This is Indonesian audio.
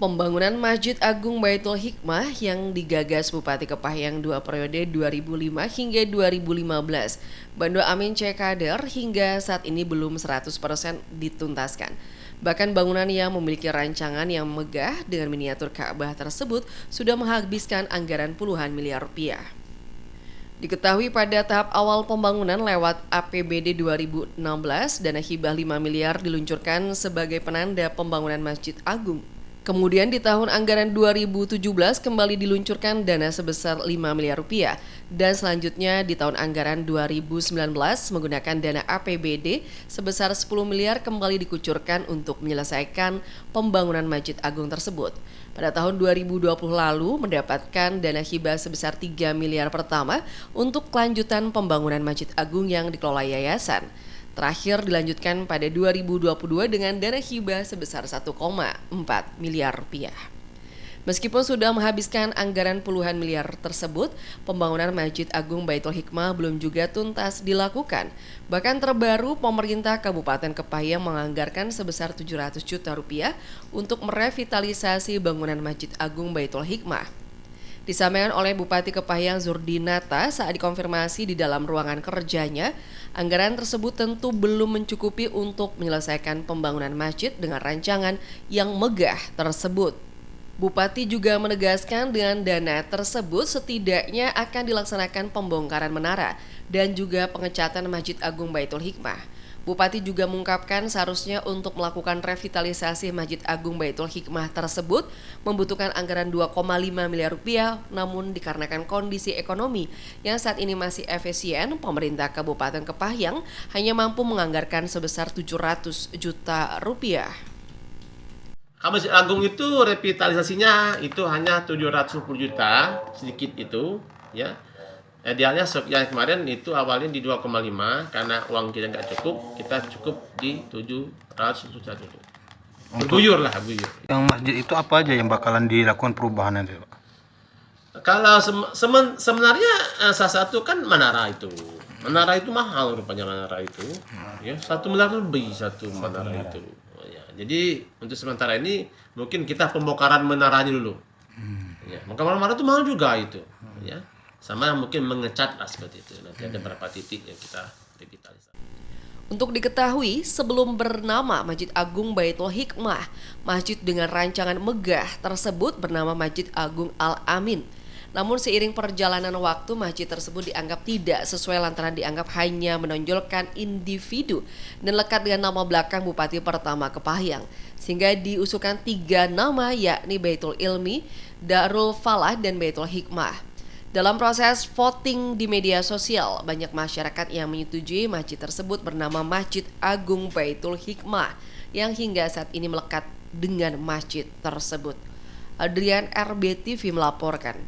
Pembangunan Masjid Agung Baitul Hikmah yang digagas Bupati Kepahyang 2 periode 2005 hingga 2015, Bando Amin C. Kader hingga saat ini belum 100% dituntaskan. Bahkan bangunan yang memiliki rancangan yang megah dengan miniatur Ka'bah tersebut sudah menghabiskan anggaran puluhan miliar rupiah. Diketahui pada tahap awal pembangunan lewat APBD 2016, dana hibah 5 miliar diluncurkan sebagai penanda pembangunan Masjid Agung. Kemudian di tahun anggaran 2017 kembali diluncurkan dana sebesar 5 miliar rupiah dan selanjutnya di tahun anggaran 2019 menggunakan dana APBD sebesar 10 miliar kembali dikucurkan untuk menyelesaikan pembangunan Masjid Agung tersebut. Pada tahun 2020 lalu mendapatkan dana hibah sebesar 3 miliar pertama untuk kelanjutan pembangunan Masjid Agung yang dikelola yayasan. Terakhir dilanjutkan pada 2022 dengan dana hibah sebesar 1,4 miliar rupiah. Meskipun sudah menghabiskan anggaran puluhan miliar tersebut, pembangunan Masjid Agung Baitul Hikmah belum juga tuntas dilakukan. Bahkan terbaru pemerintah Kabupaten Kepahyang menganggarkan sebesar 700 juta rupiah untuk merevitalisasi bangunan Masjid Agung Baitul Hikmah. Disampaikan oleh Bupati Kepahyang Zurdinata saat dikonfirmasi di dalam ruangan kerjanya, anggaran tersebut tentu belum mencukupi untuk menyelesaikan pembangunan masjid dengan rancangan yang megah tersebut. Bupati juga menegaskan dengan dana tersebut setidaknya akan dilaksanakan pembongkaran menara dan juga pengecatan Masjid Agung Baitul Hikmah. Bupati juga mengungkapkan seharusnya untuk melakukan revitalisasi Masjid Agung Baitul Hikmah tersebut membutuhkan anggaran 2,5 miliar rupiah, namun dikarenakan kondisi ekonomi yang saat ini masih efisien, pemerintah Kabupaten Kepahyang hanya mampu menganggarkan sebesar 700 juta rupiah. Masjid Agung itu revitalisasinya itu hanya 710 juta, sedikit itu, ya. Idealnya yang kemarin itu awalnya di 2,5 karena uang kita nggak cukup, kita cukup di 700 juta dulu. Guyur lah, guyur. Yang masjid itu apa aja yang bakalan dilakukan perubahan nanti, Pak? Kalau sebenarnya salah satu kan menara itu. Menara itu mahal rupanya menara itu. Ya, 1 miliar lebih satu menara itu. Oh, ya. Jadi untuk sementara ini mungkin kita pembongkaran menaranya dulu. Ya, menara itu mahal juga itu. Ya. Sama mungkin mengecat lah seperti itu. Nanti ada beberapa titik yang kita revitalisasi. Untuk diketahui, sebelum bernama Masjid Agung Baitul Hikmah, masjid dengan rancangan megah tersebut bernama Masjid Agung Al-Amin. Namun seiring perjalanan waktu, masjid tersebut dianggap tidak sesuai lantaran dianggap hanya menonjolkan individu dan lekat dengan nama belakang Bupati pertama Kepahyang. Sehingga diusulkan 3 nama yakni Baitul Ilmi, Darul Falah, dan Baitul Hikmah. Dalam proses voting di media sosial, banyak masyarakat yang menyetujui masjid tersebut bernama Masjid Agung Baitul Hikmah yang hingga saat ini melekat dengan masjid tersebut. Adrian RBTV melaporkan.